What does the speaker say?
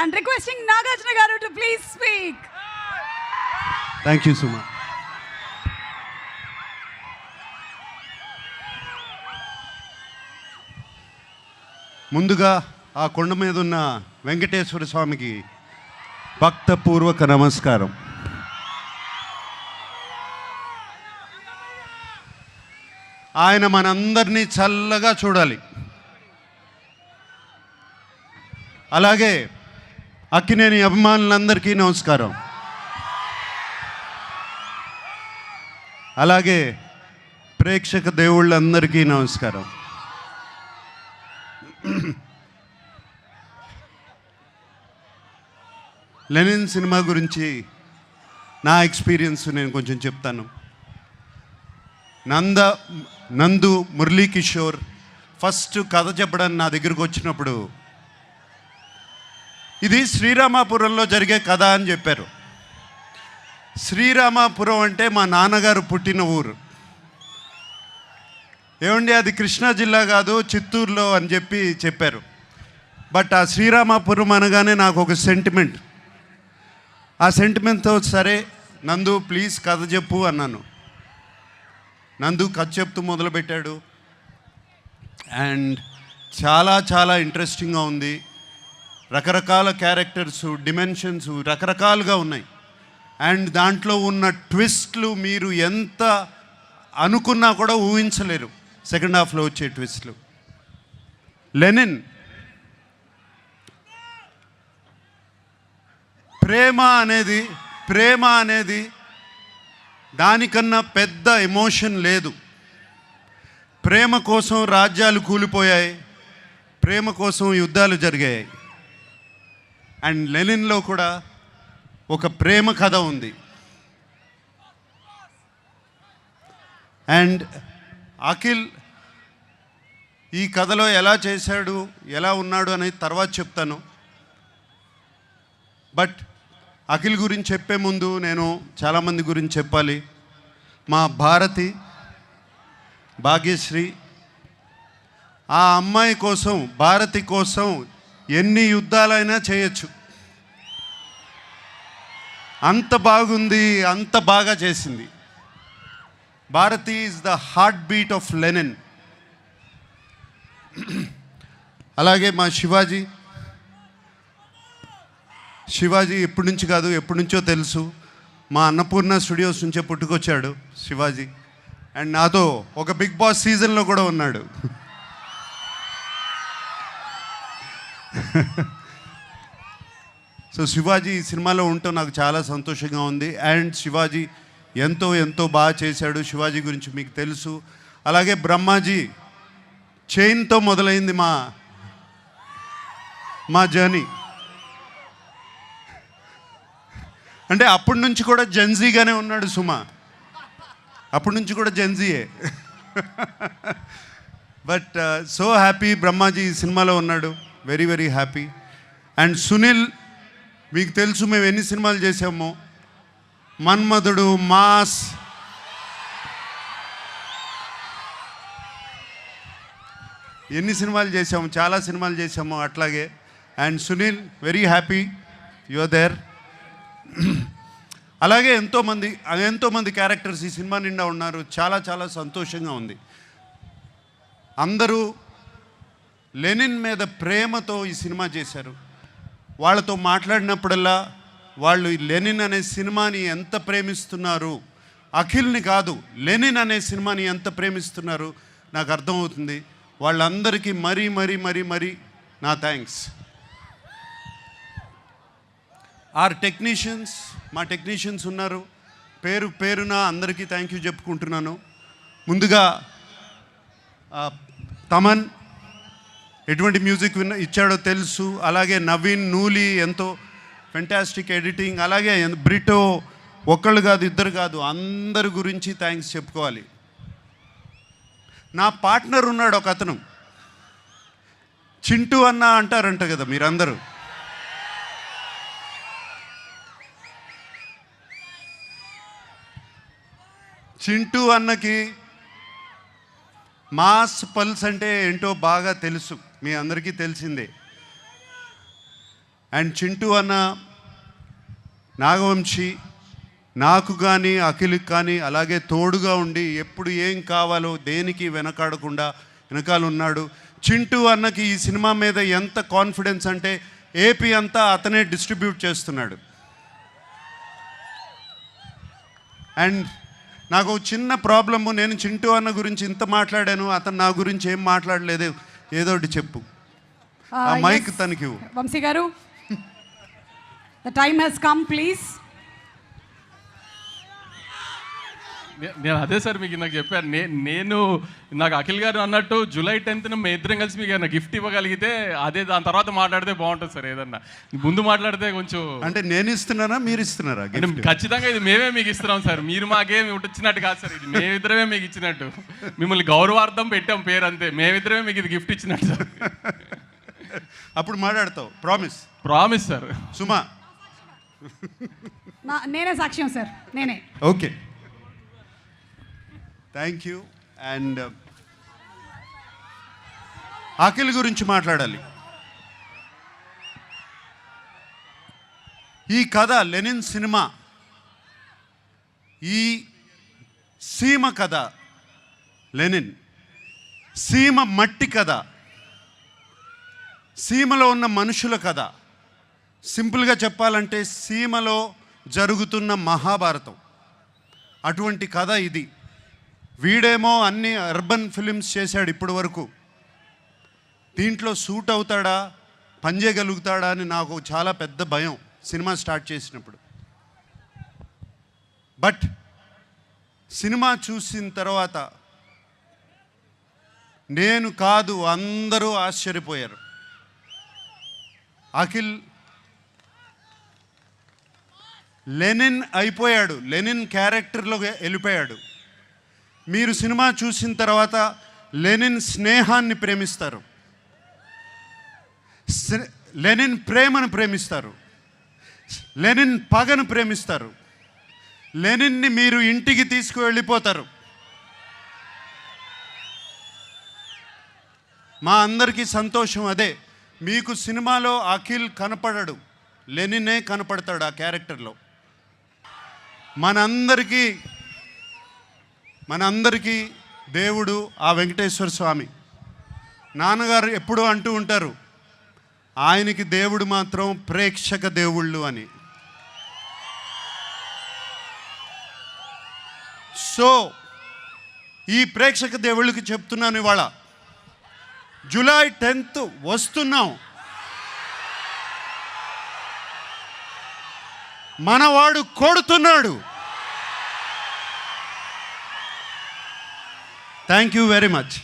and requesting Nagarjuna garu to please speak. Thank you, Suma. ముందుగా ఆ కొండ మీద ఉన్న వెంకటేశ్వర స్వామికి భక్తపూర్వక నమస్కారం. ఆయన మనందరినీ చల్లగా చూడాలి. అలాగే అక్కినేని అభిమానులందరికీ నమస్కారం. అలాగే ప్రేక్షక దేవుళ్ళందరికీ నమస్కారం. లెనిన్ సినిమా గురించి నా ఎక్స్పీరియన్స్ నేను కొంచెం చెప్తాను. నందు మురళీకిషోర్ ఫస్ట్ కథ చెప్పడానికి నా దగ్గరకు వచ్చినప్పుడు ఇది శ్రీరామాపురంలో జరిగే కథ అని చెప్పారు. శ్రీరామాపురం అంటే మా నాన్నగారు పుట్టిన ఊరు. ఏమండి అది కృష్ణా జిల్లా కాదు, చిత్తూరులో అని చెప్పారు. బట్ ఆ శ్రీరామాపురం అనగానే నాకు ఒక సెంటిమెంట్. ఆ సెంటిమెంట్తో సరే నందు ప్లీజ్ కథ చెప్పు అన్నాను. నందు కథ చెప్తూ మొదలుపెట్టాడు. అండ్ చాలా చాలా ఇంట్రెస్టింగ్గా ఉంది. రకరకాల క్యారెక్టర్స్, డిమెన్షన్స్ రకరకాలుగా ఉన్నాయి. అండ్ దాంట్లో ఉన్న ట్విస్ట్లు మీరు ఎంత అనుకున్నా కూడా ఊహించలేరు. సెకండ్ హాఫ్లో వచ్చే ట్విస్ట్లు. లెనిన్ ప్రేమ అనేది దానికన్నా పెద్ద ఎమోషన్ లేదు. ప్రేమ కోసం రాజ్యాలు కూలిపోయాయి, ప్రేమ కోసం యుద్ధాలు జరిగాయి. అండ్ లెనిన్లో కూడా ఒక ప్రేమ కథ ఉంది. అండ్ అఖిల్ ఈ కథలో ఎలా చేశాడు, ఎలా ఉన్నాడు అనేది తర్వాత చెప్తాను. బట్ అఖిల్ గురించి చెప్పే ముందు నేను చాలామంది గురించి చెప్పాలి. మా భాగ్యశ్రీ, ఆ అమ్మాయి కోసం, భారతి కోసం ఎన్ని యుద్ధాలైనా చేయొచ్చు. అంత బాగుంది, అంత బాగా చేసింది. Bharati is the heartbeat of Lenin. అలాగే మా శివాజీ ఎప్పటి నుంచి కాదు, ఎప్పటి నుంచో తెలుసు. మా అన్నపూర్ణ స్టూడియోస్ నుంచే పుట్టుకొచ్చాడు శివాజీ. అండ్ నాతో ఒక బిగ్ బాస్ సీజన్లో కూడా ఉన్నాడు. సో శివాజీ ఈ సినిమాలో ఉంటూ నాకు చాలా సంతోషంగా ఉంది. అండ్ శివాజీ ఎంతో బాగా చేశాడు. శివాజీ గురించి మీకు తెలుసు. అలాగే బ్రహ్మాజీ చైన్తో మొదలైంది మా జర్నీ. అంటే అప్పటి నుంచి కూడా జెన్జీగానే ఉన్నాడు సుమా. అప్పటి నుంచి కూడా జెన్జీయే. బట్ సో హ్యాపీ బ్రహ్మాజీ ఈ సినిమాలో ఉన్నాడు. Very very happy. And Sunil మీకు తెలుసు మేము ఎన్ని సినిమాలు చేసామో. మన్మధుడు, మాస్, ఎన్ని సినిమాలు చేసాము, చాలా సినిమాలు చేసాము అట్లాగే. And Sunil very happy you are there. అలాగే ఎంతోమంది క్యారెక్టర్స్ ఈ సినిమా నిండా ఉన్నారు. చాలా చాలా సంతోషంగా ఉంది. అందరూ లెనిన్ మీద ప్రేమతో ఈ సినిమా చేశారు. వాళ్ళతో మాట్లాడినప్పుడల్లా వాళ్ళు లెనిన్ అనే సినిమాని ఎంత ప్రేమిస్తున్నారు, అఖిల్ని కాదు లెనిన్ అనే సినిమాని ఎంత ప్రేమిస్తున్నారు నాకు అర్థమవుతుంది. వాళ్ళందరికీ మరీ నా థ్యాంక్స్. మా టెక్నీషియన్స్ ఉన్నారు. పేరున అందరికీ థ్యాంక్ యూ చెప్పుకుంటున్నాను. ముందుగా తమన్ ఎటువంటి మ్యూజిక్ ఇచ్చాడో తెలుసు. అలాగే నవీన్, నూలి ఎంతో ఫెంటాస్టిక్ ఎడిటింగ్. అలాగే బ్రిటో ఒక్కళ్ళు కాదు, ఇద్దరు కాదు, అందరి గురించి థ్యాంక్స్ చెప్పుకోవాలి. నా పార్ట్నర్ ఉన్నాడు ఒక అతను, చింటూ అన్న అంటారంట కదా మీరందరూ. చింటూ అన్నకి మాస్ పల్స్ అంటే ఏంటో బాగా తెలుసు, మీ అందరికీ తెలిసిందే. అండ్ చింటూ అన్న, నాగవంశీ నాకు కానీ అఖిల్కి కానీ అలాగే తోడుగా ఉండి ఎప్పుడు ఏం కావాలో దేనికి వెనకాల ఉన్నాడు. చింటూ అన్నకి ఈ సినిమా మీద ఎంత కాన్ఫిడెన్స్ అంటే ఏపీ అంతా అతనే డిస్ట్రిబ్యూట్ చేస్తున్నాడు. అండ్ నాకు చిన్న ప్రాబ్లము, నేను చింటూ అన్న గురించి ఇంత మాట్లాడాను, అతను నా గురించి ఏం మాట్లాడలేదు. ఏదో ఒకటి చెప్పు. ఆ మైక్ తనకి. Vamshi garu, the time has come, please. నేను అదే సార్ మీకు నాకు చెప్పాను. నేను నాకు అఖిల్ గారు అన్నట్టు జూలై 10th మేము ఇద్దరం కలిసి మీకు ఏదైనా గిఫ్ట్ ఇవ్వగలిగితే అదే, దాని తర్వాత మాట్లాడితే బాగుంటుంది సార్. ఏదన్నా ముందు మాట్లాడితే కొంచెం. అంటే నేను ఇస్తున్నానా, మీరు ఇస్తున్నారా? ఖచ్చితంగా ఇది మేమే మీకు ఇస్తున్నాం సార్. మీరు మాకేమి ఇచ్చినట్టు కాదు సార్. ఇది మేమిద్దరమే మీకు ఇచ్చినట్టు. మిమ్మల్ని గౌరవార్థం పెట్టాం పేరు, అంతే. మేమిద్దరమే మీకు ఇది గిఫ్ట్ ఇచ్చినట్టు సార్. అప్పుడు మాట్లాడతావు. Promise sir. సుమా, నేనే సాక్ష్యం సార్, నేనే. Okay, thank you. And Akhil గురించి మాట్లాడాలి. ఈ కథ లెనిన్ సినిమా, ఈ సీమ కథ, లెనిన్ సీమ మట్టి కథ, సీమలో ఉన్న మనుషుల కథ. సింపుల్గా చెప్పాలంటే సీమలో జరుగుతున్న మహాభారతం, అటువంటి కథ ఇది. వీడేమో అన్ని అర్బన్ ఫిలిమ్స్ చేశాడు ఇప్పటి వరకు. దీంట్లో సూట్ అవుతాడా, పనిచేయగలుగుతాడా అని నాకు చాలా పెద్ద భయం సినిమా స్టార్ట్ చేసినప్పుడు. బట్ సినిమా చూసిన తర్వాత నేను కాదు, అందరూ ఆశ్చర్యపోయారు. అఖిల్ లెనిన్ అయిపోయాడు, లెనిన్ క్యారెక్టర్లో వెళ్ళిపోయాడు. మీరు సినిమా చూసిన తర్వాత లెనిన్ స్నేహాన్ని ప్రేమిస్తారు, లెనిన్ ప్రేమను ప్రేమిస్తారు, లెనిన్ పగను ప్రేమిస్తారు, లెనిన్ని మీరు ఇంటికి తీసుకువెళ్ళిపోతారు. మా అందరికీ సంతోషం అదే. మీకు సినిమాలో అఖిల్ కనపడడు, లెనినే కనపడతాడు ఆ క్యారెక్టర్లో. మనందరికీ దేవుడు ఆ వెంకటేశ్వర స్వామి. నాన్నగారు ఎప్పుడూ అంటూ ఉంటారు, ఆయనకి దేవుడు మాత్రం ప్రేక్షక దేవుళ్ళు అని. సో ఈ ప్రేక్షక దేవుళ్ళకి చెప్తున్నాను, ఇవాళ జూలై 10th వస్తున్నాం. మనవాడు కొడుతున్నాడు. Thank you very much.